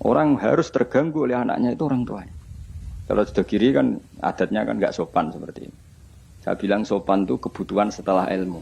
Orang harus terganggu oleh anaknya itu orang tuanya. Kalau sudah kiri kan adatnya kan nggak sopan seperti ini. Saya bilang sopan itu kebutuhan setelah ilmu.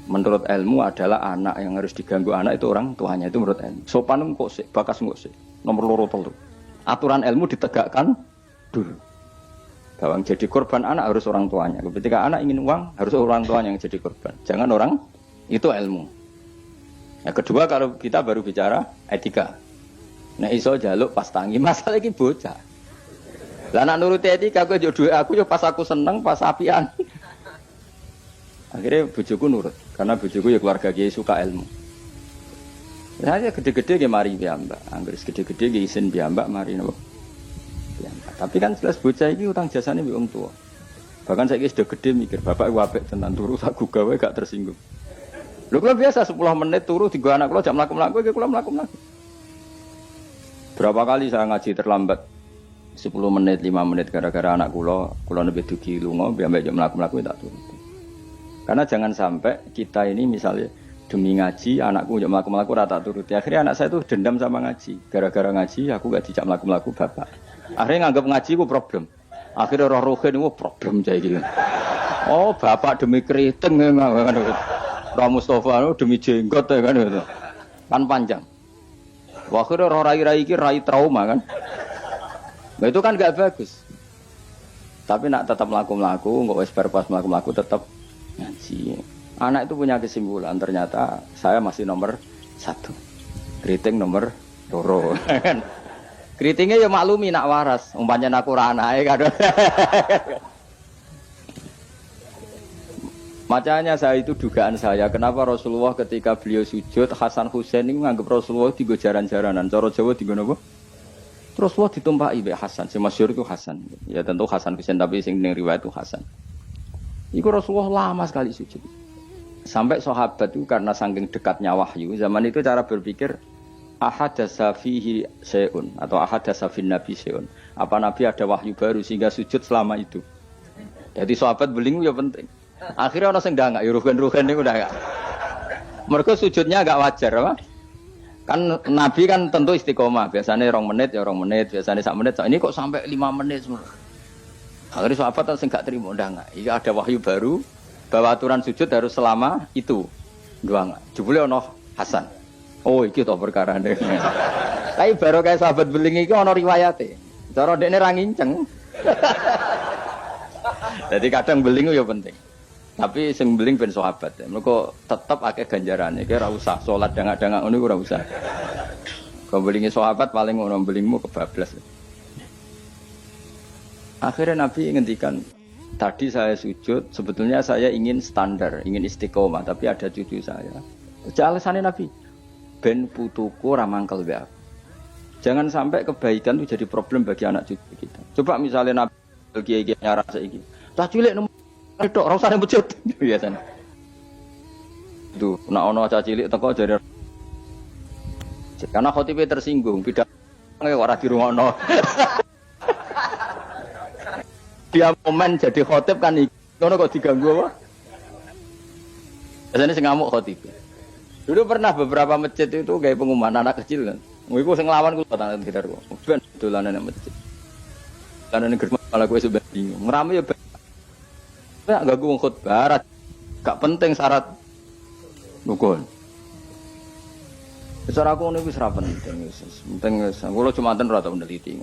Menurut ilmu adalah anak yang harus diganggu anak itu orang tuanya itu menurut ilmu. Sopan itu kok sih, bakas kok sih. Nomor loro telu. Aturan ilmu ditegakkan dulu. Bahwa yang jadi korban anak harus orang tuanya. Ketika anak ingin uang harus orang tuanya yang jadi korban. Jangan orang itu ilmu. Yang kedua kalau kita baru bicara etika. Nah iso jaluk pas tangi masalah iki bocah. Lah nak nuruti etika aku yo duwe aku yo pas aku seneng pas apian. Akhirnya bojoku nurut karena bojoku ya keluarga kiai suka ilmu. Saya gede-gede nggih mari piyambak. Anggere gede-gede nggih isin piyambak mari napa. Tapi kan jelas bocah ini utang jasane mbek wong tua. Bahkan saya sudah gede mikir, bapak wapik tenan turu tak gawe gak tersinggung. Lho kula biasa 10 menit turu digo anak kula jam mlaku-mlaku iki kula mlaku-mlaku. Berapa kali saya ngaji terlambat 10 menit, 5 menit gara-gara anak kula nembe dugi lunga mbek jam mlaku-mlaku tak turu. Karena jangan sampai kita ini misalnya demi ngaji anakku jam mlaku-mlaku ora tak turuti. Akhirnya anak saya tuh dendam sama ngaji. Gara-gara ngaji aku gak dijak mlaku-mlaku bapak. Akhirnya nganggap ngaji ku problem. Akhirnya roh rohin itu problem saya gitu. Oh bapak demi keriting kan itu. Roh Mustafa demi jenggot ya kan itu. Kan panjang. Wah akhirnya roh rai-rai ini rai trauma kan. Nah itu kan gak bagus. Tapi nak tetap melaku-melaku, nggak wes berpas melaku-melaku tetap ngaji. Anak itu punya kesimpulan ternyata saya masih nomor 1. Keriting nomor 2. Keritingnya ya maklumi nak waras, umpamanya aku ora anake kadang. Makanya saya itu dugaan saya, kenapa Rasulullah ketika beliau sujud Hasan Husain ini menganggap Rasulullah tiga jaran-jaranan. Cara Jawa tiga napa? Rasulullah ditumpaki mbek Hasan, sing masyhur itu Hasan. Ya tentu Hasan Husain tapi sing ning riwayat itu Hasan. Iku Rasulullah lama sekali sujud. Sampai sahabat itu karena saking dekatnya wahyu, zaman itu cara berpikir ahadasa fihi syai'un atau ahadasa fin nabi syai'un. Apa nabi ada wahyu baru sehingga sujud selama itu. Jadi sahabat belingu ya penting. Akhirnya orang sing ndangak ya rugen-rugen niku udah enggak. Mergo sujudnya enggak wajar apa? Kan nabi kan tentu istiqomah. Biasanya 2 menit ya 2 menit, biasanya 1 menit. Ini kok sampai 5 menit semua. Akhirnya sahabat sing enggak terima ndangak. Iki ada wahyu baru bahwa aturan sujud harus selama itu. Ndangak. Jebule ono Hasan. Oh iki to perkarane. Tapi baru kayak sahabat beling iki ana riwayate. Cara dekne ra nginceng. Jadi kadang beling ya penting. Tapi sing beling ben sahabat. Mergo tetep akeh ganjarane. Iki ora usah salat dangak-dangak ngono ora usah. Kau belingi sahabat paling ngono belingmu kebablas. Akhirnya Nabi ngendikan, tadi saya sujud, sebetulnya saya ingin standar, ingin istiqomah, tapi ada cucu saya. Alasannya Nabi ben putuku ramangkel ya. Jangan sampai kebaikan itu jadi problem bagi anak cucu kita. Coba misalnya Nabi kiai-kiai nyarah saiki. Tak cilik nomor tok ora usah masjid biasane. Tuh, nek ana cah cilik teko jare karena khotibe tersinggung, pidato ora dirungokno. Dia momen jadi khotib kan iki. Ngono kok diganggu apa? Biasanya sing ngamuk khotib. Dulu pernah beberapa masjid itu kayak pengumuman anak kecil kan. Iku sing nglawan kula tangan sekitar kok. Ben dolanan nang masjid. Dolanan ning gerbang malah kowe sudah bingung. Ngrame ya enggak ganggu wong khotbah. Gak penting syarat rukun. Secara aku niku wis ra penting. Penting kula cuma ten ora tau meneliti.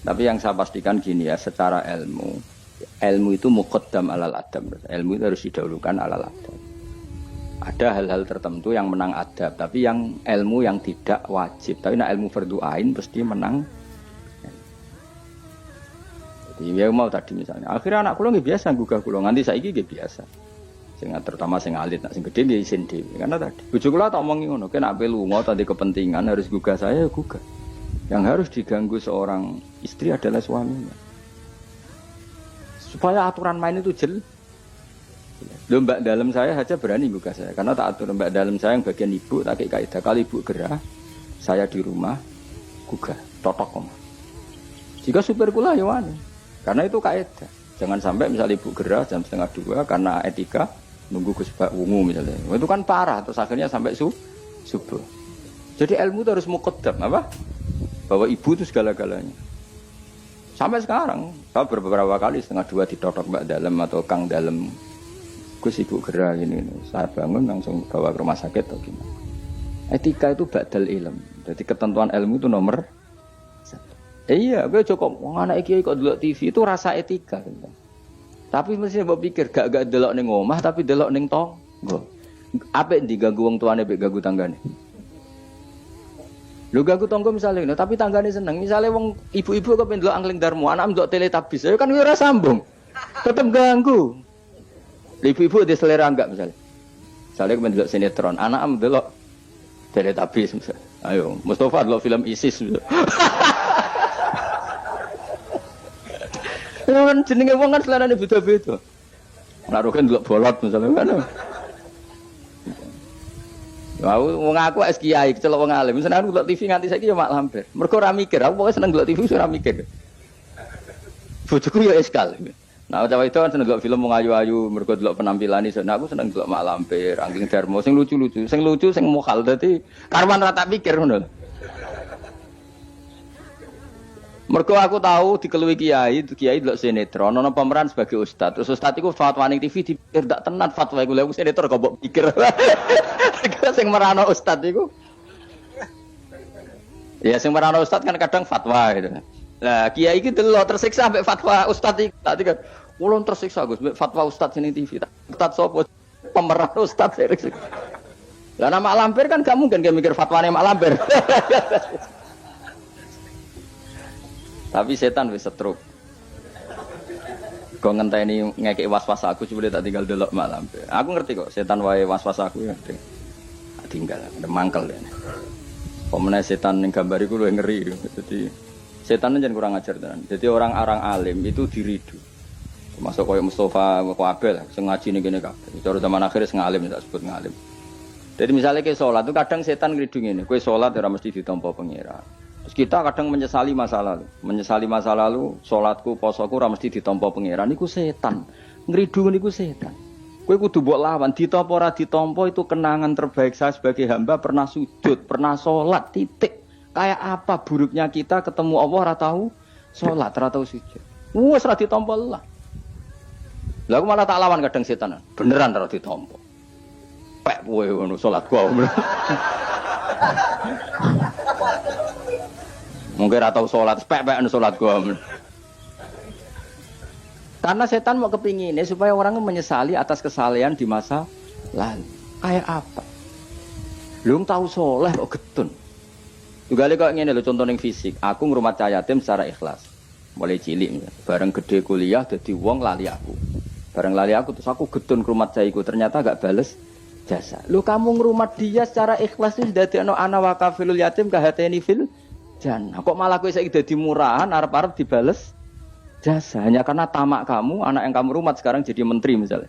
Tapi yang saya pastikan gini ya, secara ilmu itu muqaddam alal adab. Ilmu itu harus didahulukan alal adab. Ada hal-hal tertentu yang menang adab, tapi yang ilmu yang tidak wajib. Tapi nak ilmu fardu ain pasti menang. Jadi ya mau tadi misalnya, akhirnya anak kula nggih biasa gugah kula, nganti saiki nggih biasa. Sing terutama sing alit, nak sing gedhe nggih isin dhewe. Karena tadi bojo kula tak omongi ngono, nek ape lunga tadi kepentingan harus gugah saya ya gugah. Yang harus diganggu seorang istri adalah suaminya. Supaya aturan main itu jelas. Mbak dalam saya saja berani buka saya, karena tak atur mbak dalam saya yang bagian ibu tak kayak kaidah kali ibu gerah, saya di rumah gugah, totok om. Jika supir kula ya wani, karena itu kaidah. Jangan sampai misalnya ibu gerah jam 1:30 karena etika nunggu Gus Bak wungu misalnya, itu kan parah, terus akhirnya sampai subuh. Jadi ilmu itu harus muqaddam apa? Bahwa ibu itu segala-galanya. Sampai sekarang, saya beberapa kali setengah dua ditotok mbak dalam atau kang dalam. Gus ibu gerak gini, saya bangun langsung bawa ke rumah sakit atau gimana. Etika itu badal ilm. Jadi ketentuan ilmu itu nomor satu. Iya, gue cukup anak kiai kok delok TV itu rasa etika. Gitu. Tapi mesti mbok pikir gak delok ning omah tapi delok ning tangga. Apik diganggu wong tuane mek ganggu tanggane. Lho ganggu tangga misalnya, tapi tanggane seneng. Misalnya wong ibu-ibu kok pengen delok Angling Darmo, anak ndelok Teletubbies, ya kan ora sambung. Tetep ganggu. Ibu-ibu di selera enggak misalnya. Misalnya pengen delok sinetron, anak ndelok Teletubbies misalnya. Ayo, Mustafa delok film ISIS. Ya kan jenenge wong kan selerane beda-beda. Naruh kan delok bolot misalnya kan. Wong aku es kiai, kecelok wong alim. Seneng delok TV nganti saiki ya mak lampir. Mergo ora mikir, aku pokoke seneng delok TV ora mikir. Bojoku ya eskal. Nah, cawe itu kan seneng delok film wong ayu-ayu, mergo delok penampilane. Nah, aku seneng delok mak lampir, Angling Darmo sing lucu-lucu, sing mokal dadi karwan ra tak pikir ngono. Mergo aku tahu dikeluwi kiai delok sinetron, ana pemeran sebagai ustad. Terus ustad iku fatwa ning TV dipikir ndak tenan fatwa iku. Lha sinetron kok mbok pikir. Sing merano ustad iku. Ya sing merano ustad kan kadang fatwa gitu. Lah kiai iki delok tersiksa ambek fatwa ustad iki. Tak dikon, "Ulun tersiksa Gus ambek fatwa ustad sing TV." Ustad sapa? Pemeran ustad tersiksa. Lah nama lampir kan gak mungkin dia mikir fatwane mak lampir. Tapi setan wis setruk. Kok ngenteni ngekek was-was aku coba tak tinggal delok mak lampir. Aku ngerti kok setan wae was-was aku ngerti. Tinggal ada mangkel ya. Pemene setan ning gambar iku luwih ngeri. Jadi setan jangan kurang ajar tenan. Jadi orang-orang alim itu diridu. Termasuk koyo Mustafa Kabel sing ngaji ning kene kabeh. Cara zaman akhir sing ngalim tak sebut ngalim. Jadi misalnya ke sholat itu kadang setan ngridu ngene, kowe sholat ora mesti ditampa pangeran. Terus kita kadang menyesali masa lalu, sholatku, posoku ora mesti ditampa pangeran. Iku setan. Ngridu niku setan. Kowe kudu mbok lawan, ditampa ora ditampa itu kenangan terbaik saya sebagai hamba pernah sujud, pernah sholat, titik. Kayak apa buruknya kita ketemu Allah ora tahu sholat, ora tahu sujud. Wes ora ditampa lah. Lah aku malah tak lawan kadang setan. Beneran ora ditampa. Pek kowe ngono sholat gua. Mungkin ora tau sholat, pek-pek sholat gua. Karena setan mau kepinginnya supaya orang menyesali atas kesalahan di masa lalu. Kayak apa? Belum tahu soleh kok getun. Juga kok ngene lho contoh ning fisik. Aku ngrumat cah yatim secara ikhlas. Mulai cilik, bareng gede kuliah dadi wong lali aku. Bareng lali aku terus aku getun ngrumat cah iku ternyata gak bales jasa. Lu kamu ngrumat dia secara ikhlas itu dadekno ana wa kafilul yatim kahateni fil jannah. Kok malah kowe saiki dadi murahan arep-arep dibales jasa hanya karena tamak kamu, anak yang kamu rumat sekarang jadi menteri misalnya.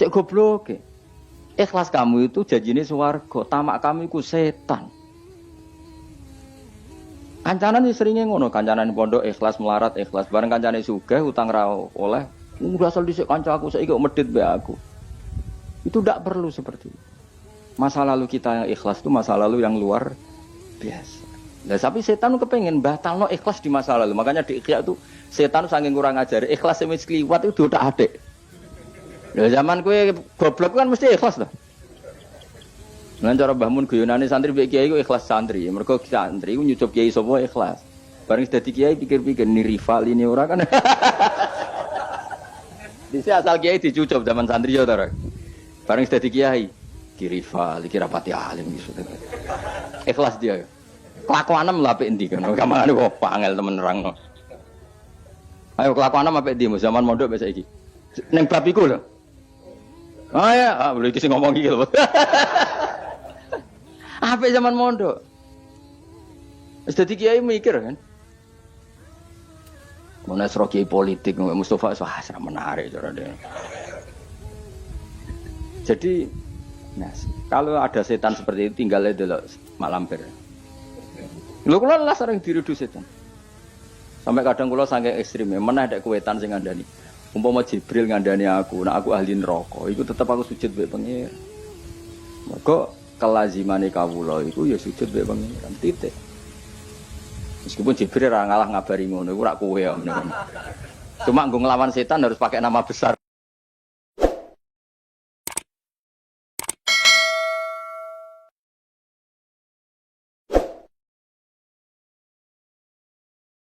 Cek goblok. Ikhlas kamu itu janjine swarga, tamak kamu iku setan. Kancanan iki seringe ngono, kancanan pondok ikhlas melarat, ikhlas bareng kancane sugih utang ra oleh. Asal dhisik kanca aku saiki kok medhit mbek aku. Itu tidak perlu seperti itu. Masa lalu kita yang ikhlas itu masa lalu yang luar biasa. Nah, tapi setan kepengen batalno ikhlas di masa lalu. Makanya di Ikhya itu setan saking kurang ajar. Ikhlas wis kliwat itu udah adik. Lah zaman kowe goblok kan mesti ikhlas to. Lan cara Mbah Mun guyonane santri mbek kiai ku ikhlas santri. Mergo santri ku nyucup kiai sapa ikhlas. Bareng dadi kiai pikir-pikir ni rival ini ora kan. Dise asal kiai dicucup zaman santri ya to. Bareng dadi kiai ki rival iki rapati alim iki. Ikhlas dia. Kelakuanem lha apik endi kan. Kamane kok angel temen nerangno. Ayo kelakuanem apik endi zaman mondok wis saiki. Ning bab iku lho. Oh ya, boleh iki sing ngomong iki lho. Apik zaman mondok. Wis dadi kiai mikir kan. Mun asro kiai politik Mustafa wah ora menarik cara dia. Jadi nah, kalau ada setan seperti itu tinggalnya delok mak lampir. Lho kula lah sering diridu setan. Sampai kadang kula saking ekstreme, meneh nek kuwetan sing ngandani. Umpama Jibril ngandani aku, nek aku ahli neraka, iku tetep aku sujud mbek pengira. Mergo kelazimane kawula iku ya sujud mbek pangeran titik. Meskipun Jibril ora ngalah ngabari ngono iku ora kowe ya. Cuma nggo nglawan setan harus pakai nama besar.